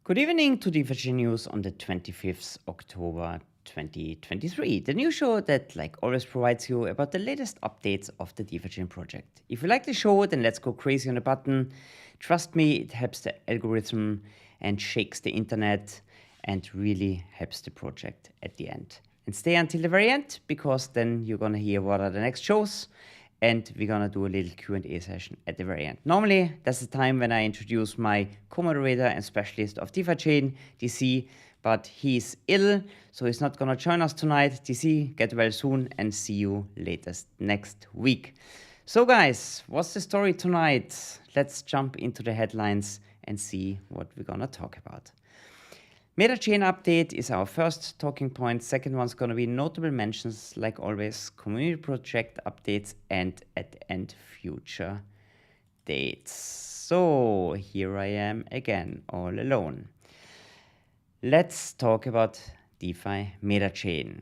Good evening to DeFiChain News on the 25th October 2023, the new show that, like always, provides you about the latest updates of the DeFiChain project. If you like the show, then let's go crazy on the button. Trust me, it helps the algorithm and shakes the internet and really helps the project at the end. And stay until the very end, because then you're gonna hear what are the next shows, and we're gonna do a little Q&A session at the very end. Normally, that's the time when I introduce my co-moderator and specialist of DeFiChain, DC, but he's ill, so he's not gonna join us tonight. DC, get well soon and see you latest next week. So guys, what's the story tonight? Let's jump into the headlines and see what we're gonna talk about. MetaChain update is our first talking point. Second one's going to be notable mentions, like always, community project updates, and at the end, future dates. So here I am again, all alone. Let's talk about DeFi MetaChain.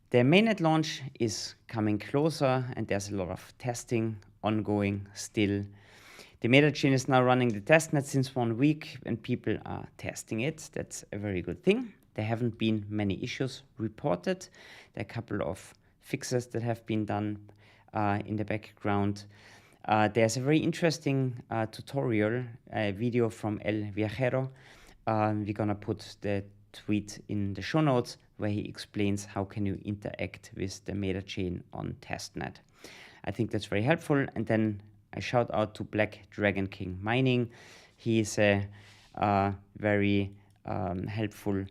The mainnet launch is coming closer, and there's a lot of testing ongoing still. The MetaChain is now running the testnet since 1 week, and people are testing it. That's a very good thing. There haven't been many issues reported. There are a couple of fixes that have been done in the background. There's a very interesting tutorial video from El Viajero. We're gonna put the tweet in the show notes where he explains how can you interact with the MetaChain on testnet. I think that's very helpful. And then I shout out to Black Dragon King Mining. He is a very helpful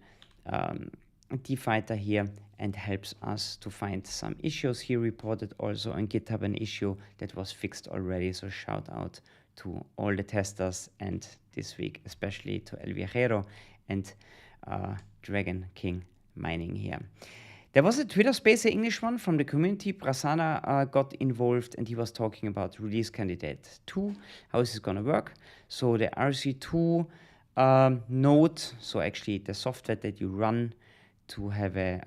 DeFighter here and helps us to find some issues. He reported also on GitHub an issue that was fixed already. So shout out to all the testers, and this week especially to El Viajero and Dragon King Mining here. There was a Twitter space, an English one from the community. Prasanna got involved, and he was talking about release candidate 2. How is this going to work? So the RC2 node, so actually the software that you run to have a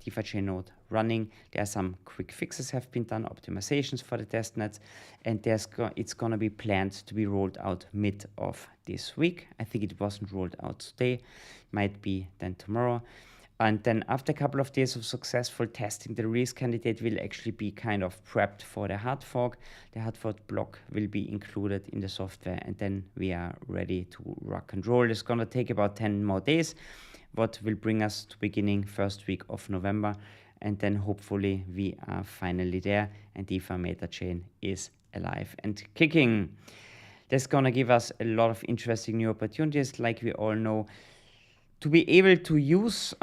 DeFiChain node running, there are some quick fixes have been done, optimizations for the testnets, and it's going to be planned to be rolled out mid of this week. I think it wasn't rolled out today, might be then tomorrow. And then after a couple of days of successful testing, the release candidate will actually be kind of prepped for the hard fork. The hard fork block will be included in the software, and then we are ready to rock and roll. It's going to take about 10 more days, what will bring us to beginning first week of November. And then hopefully we are finally there, and DeFi MetaChain is alive and kicking. That's going to give us a lot of interesting new opportunities, like we all know. To be able to use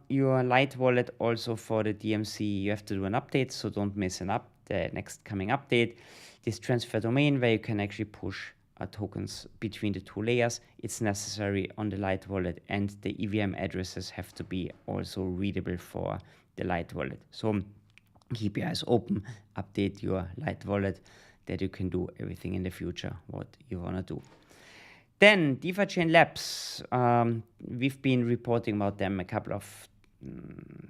your Light wallet also for the DMC, you have to do an update, so don't miss the next coming update. This transfer domain where you can actually push tokens between the two layers, it's necessary on the Light wallet, and the EVM addresses have to be also readable for the Light wallet. So keep your eyes open, update your Light wallet, that you can do everything in the future what you want to do. Then DeFiChain Labs, we've been reporting about them a couple of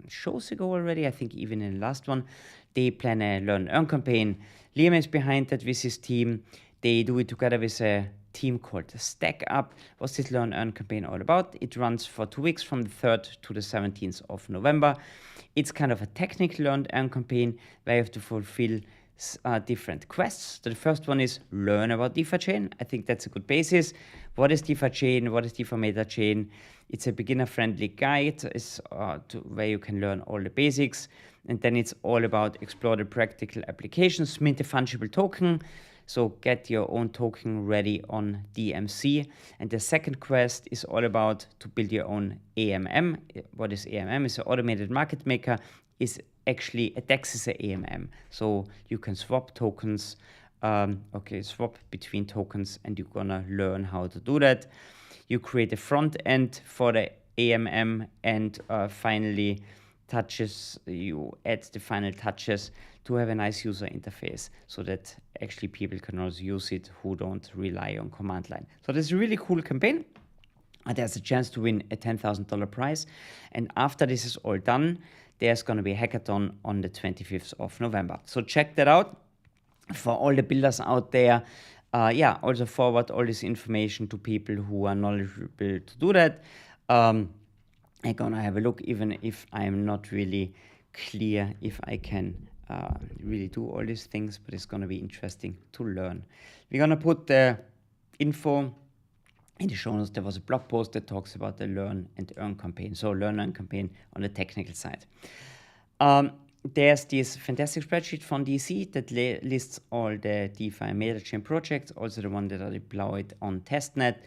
shows ago already, I think even in the last one. They plan a Learn Earn campaign. Liam is behind that with his team. They do it together with a team called Stack Up. What's this Learn Earn campaign all about? It runs for 2 weeks from the 3rd to the 17th of November. It's kind of a technical Learn Earn campaign where you have to fulfill different quests. So the first one is learn about DeFiChain. I think that's a good basis. What is DeFiChain? What is DeFi MetaChain? It's a beginner-friendly guide where you can learn all the basics. And then it's all about explore the practical applications, mint a fungible token. So get your own token ready on DMC. And the second quest is all about to build your own AMM. What is AMM? It's an automated market maker. Is actually a DEX is a AMM, so you can swap tokens. Swap between tokens, and you're gonna learn how to do that. You create a front end for the AMM, and finally you add the final touches to have a nice user interface, so that actually people can also use it who don't rely on command line. So this is a really cool campaign. There's a chance to win a $10,000 prize, and after this is all done, there's going to be a hackathon on the 25th of November. So check that out. For all the builders out there, Also forward all this information to people who are knowledgeable to do that. I'm gonna have a look, even if I'm not really clear if I can really do all these things, but it's gonna be interesting to learn. We're gonna put the info in the show notes. There was a blog post that talks about the Learn and Earn campaign. So Learn and Earn campaign on the technical side. There's this fantastic spreadsheet from DC that lists all the DeFi and MetaChain projects, also the one that are deployed on testnet.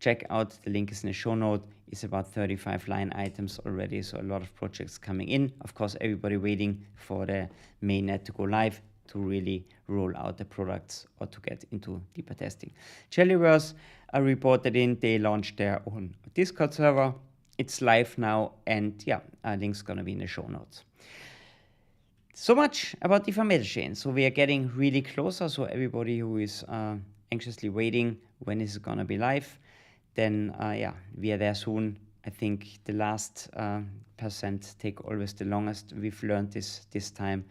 Check out, the link is in the show note. It's about 35 line items already, so a lot of projects coming in. Of course, everybody waiting for the mainnet to go live to really roll out the products or to get into deeper testing. Jellyverse reported in, they launched their own Discord server. It's live now, and link's gonna be in the show notes. So much about DeFi MetaChain. So we are getting really closer. So everybody who is anxiously waiting, when is it gonna be live? Then we are there soon. I think the last percent take always the longest. We've learned this time,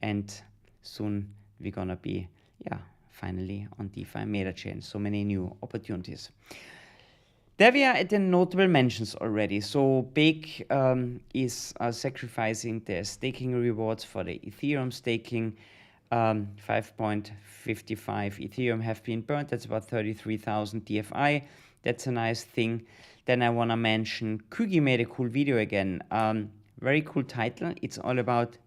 and soon we're gonna be finally on DeFi MetaChain. So many new opportunities. There we are at the notable mentions already. So Bake is sacrificing the staking rewards for the Ethereum staking. 5.55 Ethereum have been burnt. That's about 33,000 DFI. That's a nice thing. Then I want to mention Kugi made a cool video again. Very cool title. It's all about the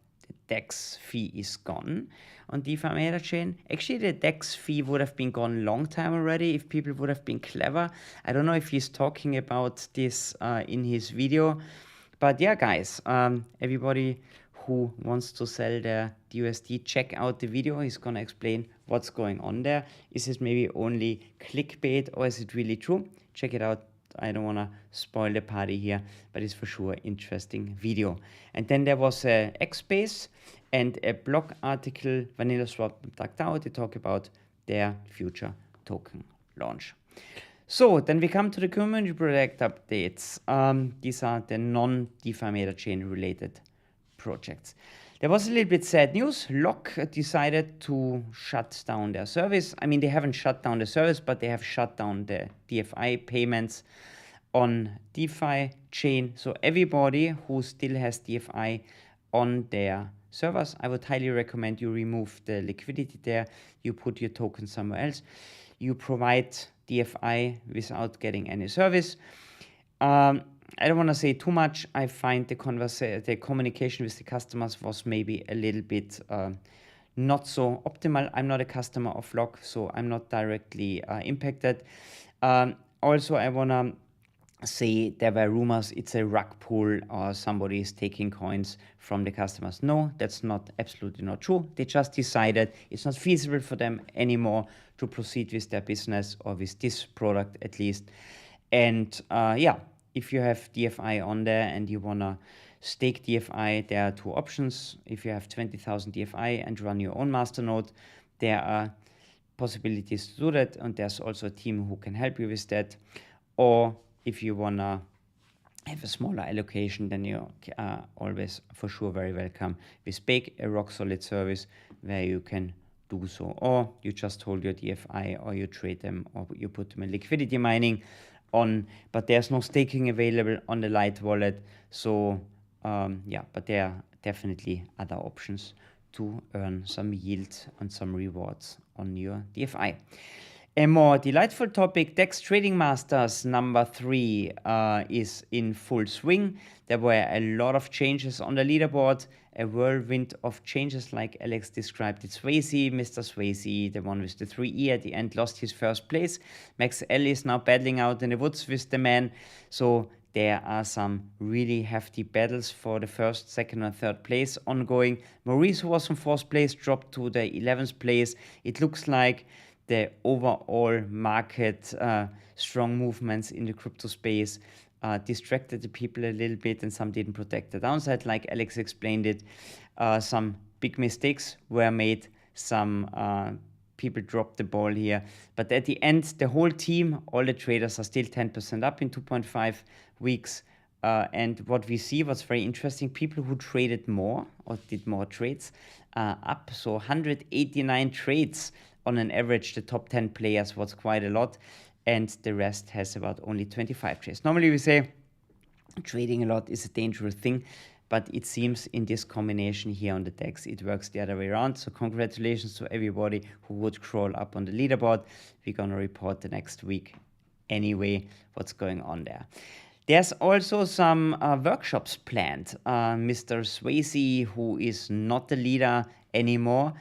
DEX fee is gone on DeFi MetaChain. Actually, the DEX fee would have been gone long time already if people would have been clever. I don't know if he's talking about this in his video. But guys, everybody who wants to sell their USD, check out the video. He's going to explain what's going on there. Is it maybe only clickbait or is it really true? Check it out. I don't want to spoil the party here, but it's for sure an interesting video. And then there was a X-Space and a blog article, VanillaSwap.DAO. They talk about their future token launch. So then we come to the community project updates. These are the non-DeFi MetaChain related projects. There was a little bit sad news. Lock decided to shut down their service. I mean, they haven't shut down the service, but they have shut down the DFI payments on DeFiChain. So everybody who still has DFI on their servers, I would highly recommend you remove the liquidity there. You put your token somewhere else. You provide DFI without getting any service. I don't want to say too much. I find the communication with the customers was maybe a little bit not so optimal. I'm not a customer of Lock, so I'm not directly impacted. Also, I want to say there were rumors it's a rug pull or somebody is taking coins from the customers. No, that's absolutely not true. They just decided it's not feasible for them anymore to proceed with their business or with this product at least. And if you have DFI on there and you want to stake DFI, there are two options. If you have 20,000 DFI and run your own masternode, there are possibilities to do that, and there's also a team who can help you with that. Or if you want to have a smaller allocation, then you are always for sure very welcome with Bake, a rock solid service where you can do so. Or you just hold your DFI, or you trade them, or you put them in liquidity mining on, but there's no staking available on the Light wallet. So but there are definitely other options to earn some yield and some rewards on your DFI. A more delightful topic, DEX Trading Masters number 3 is in full swing. There were a lot of changes on the leaderboard, a whirlwind of changes like Alex described it. Swayze, Mr. Swayze, the one with the 3E at the end, lost his first place. Max L is now battling out in the woods with the man. So there are some really hefty battles for the first, second, and third place ongoing. Maurice, who was in 4th place, dropped to the 11th place. It looks like the overall market strong movements in the crypto space distracted the people a little bit, and some didn't protect the downside, like Alex explained it. Some big mistakes were made. Some people dropped the ball here. But at the end, the whole team, all the traders are still 10% up in 2.5 weeks. And what we see, what's very interesting, people who traded more or did more trades are up. So 189 trades on an average, the top 10 players was quite a lot, and the rest has about only 25 shares. Normally we say trading a lot is a dangerous thing, but it seems in this combination here on the DEX, it works the other way around. So congratulations to everybody who would crawl up on the leaderboard. We're going to report the next week anyway what's going on there. There's also some workshops planned. Mr. Swayze, who is not the leader anymore,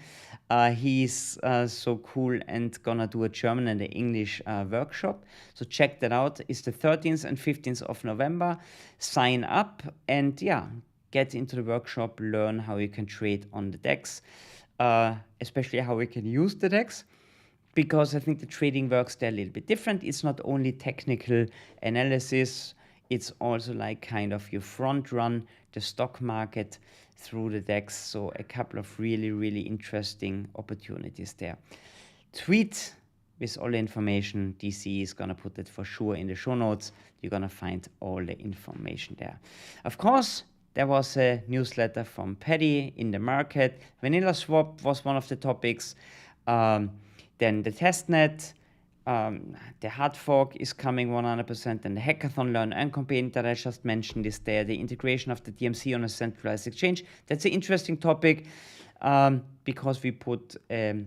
he's so cool and gonna do a German and an English workshop. So check that out. It's the 13th and 15th of November. Sign up and get into the workshop, learn how you can trade on the DEX, especially how we can use the DEX. Because I think the trading works there a little bit different. It's not only technical analysis, it's also like kind of you front run the stock market through the DEX. So a couple of really, really interesting opportunities there. Tweet with all the information. DC is going to put it for sure in the show notes. You're going to find all the information there. Of course, there was a newsletter from Paddy in the market. Vanilla swap was one of the topics. Then the testnet. The hard fork is coming 100%, and the hackathon learn and campaign that I just mentioned is there. The integration of the DMC on a centralized exchange. That's an interesting topic because we put a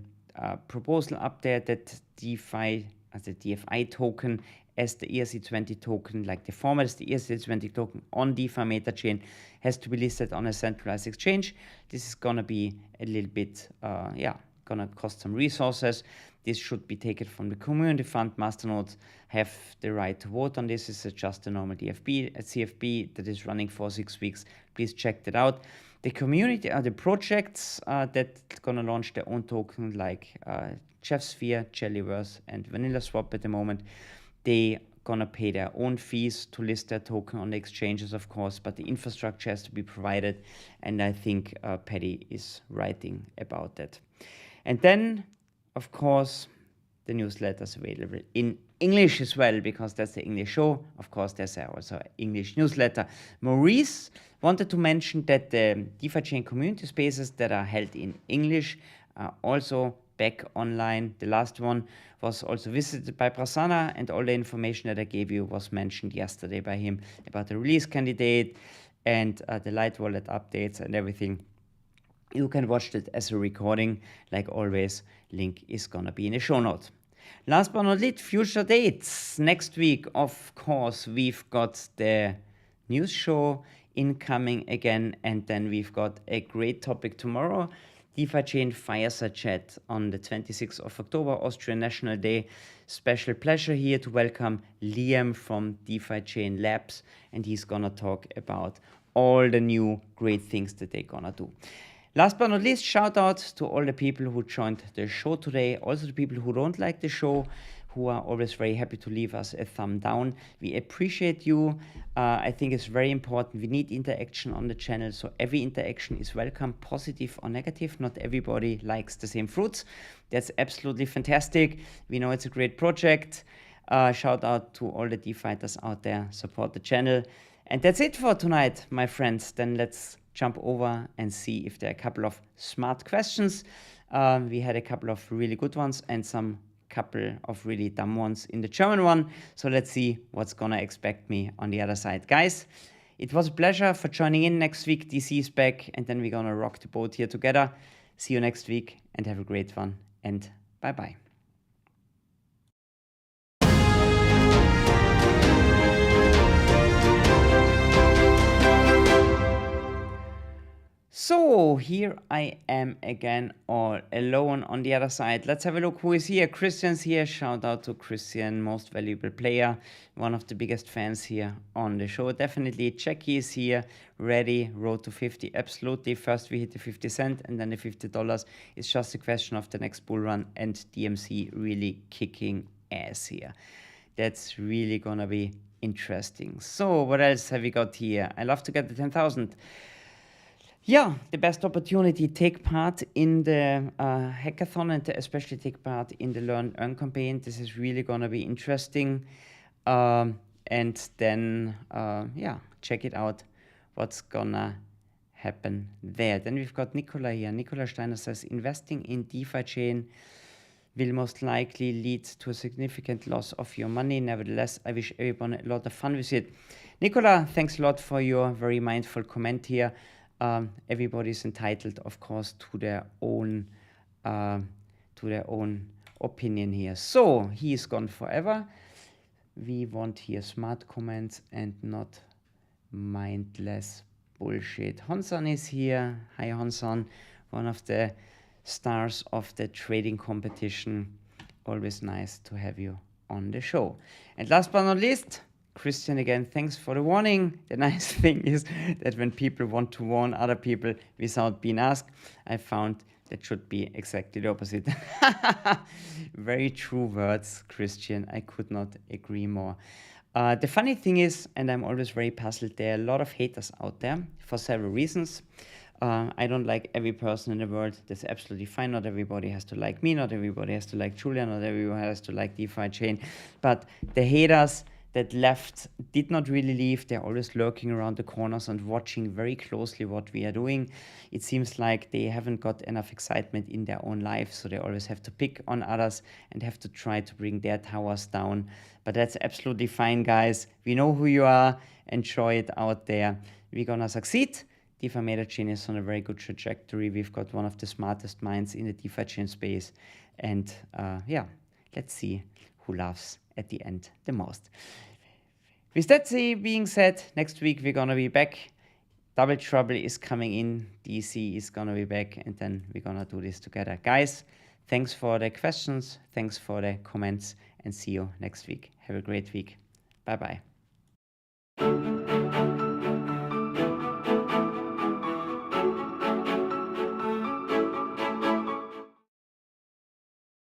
proposal up there that DeFi, as a DFI token, as the ERC20 token, like the format is the ERC20 token on DeFi MetaChain, has to be listed on a centralized exchange. This is gonna be a little bit, gonna cost some resources. This should be taken from the community fund. Masternodes have the right to vote on this. This is just a normal CFP that is running for 6 weeks. Please check that out. The community are the projects that gonna launch their own token, like Chefsphere, Jellyverse, and Vanilla Swap at the moment. They gonna pay their own fees to list their token on the exchanges, of course, but the infrastructure has to be provided, and I think Paddy is writing about that. And then, of course, the newsletter is available in English as well, because that's the English show. Of course, there's also an English newsletter. Maurice wanted to mention that the DeFiChain community spaces that are held in English are also back online. The last one was also visited by Prasanna, and all the information that I gave you was mentioned yesterday by him about the release candidate and the Light Wallet updates and everything. You can watch it as a recording, like always. Link is gonna be in the show notes. Last but not least, future dates. Next week, of course, we've got the news show incoming again, and then we've got a great topic tomorrow. DeFiChain Fireside Chat on the 26th of October, Austrian National Day. Special pleasure here to welcome Liam from DeFiChain Labs, and he's gonna talk about all the new great things that they're gonna do. Last but not least, shout out to all the people who joined the show today. Also the people who don't like the show, who are always very happy to leave us a thumb down. We appreciate you. I think it's very important. We need interaction on the channel, so every interaction is welcome, positive or negative. Not everybody likes the same fruits. That's absolutely fantastic. We know it's a great project. Shout out to all the DeFighters out there. Support the channel. And that's it for tonight, my friends. Then let's jump over and see if there are a couple of smart questions. We had a couple of really good ones and some couple of really dumb ones in the German one. So let's see what's gonna expect me on the other side. Guys, it was a pleasure for joining in. Next week, DC is back, and then we're gonna rock the boat here together. See you next week and have a great one, and bye-bye. So here I am again, all alone on the other side. Let's have a look who is here. Christian's here. Shout out to Christian, most valuable player, one of the biggest fans here on the show. Definitely. Jackie is here, ready, road to 50. Absolutely. First we hit the 50 cent and then the $50. It's just a question of the next bull run and DMC really kicking ass here. That's really gonna be interesting. So what else have we got here? I love to get the 10,000. Yeah, the best opportunity, take part in the hackathon and especially take part in the Learn Earn campaign. This is really going to be interesting. And then, check it out, what's going to happen there. Then we've got Nicola here. Nicola Steiner says, investing in DeFiChain will most likely lead to a significant loss of your money. Nevertheless, I wish everyone a lot of fun with it. Nicola, thanks a lot for your very mindful comment here. Everybody's entitled, of course, to their own opinion here. So he is gone forever. We want here smart comments and not mindless bullshit. Honsan is here. Hi Honsan, one of the stars of the trading competition. Always nice to have you on the show. And last but not least, Christian again, thanks for the warning. The nice thing is that when people want to warn other people without being asked, I found that should be exactly the opposite. Very true words, Christian. I could not agree more. The funny thing is, and I'm always very puzzled, there are a lot of haters out there for several reasons. I don't like every person in the world. That's absolutely fine. Not everybody has to like me. Not everybody has to like Julia. Not everyone has to like DeFiChain. But the haters that left did not really leave. They're always lurking around the corners and watching very closely what we are doing. It seems like they haven't got enough excitement in their own life, so they always have to pick on others and have to try to bring their towers down. But that's absolutely fine, guys. We know who you are. Enjoy it out there. We're gonna succeed. DeFi MetaChain is on a very good trajectory. We've got one of the smartest minds in the DeFiChain space. And yeah, let's see who laughs at the end the most. With that being said, next week we're gonna be back. Double Trouble is coming in. DC is gonna be back, and then we're gonna do this together. Guys, thanks for the questions, thanks for the comments, and see you next week. Have a great week. Bye-bye.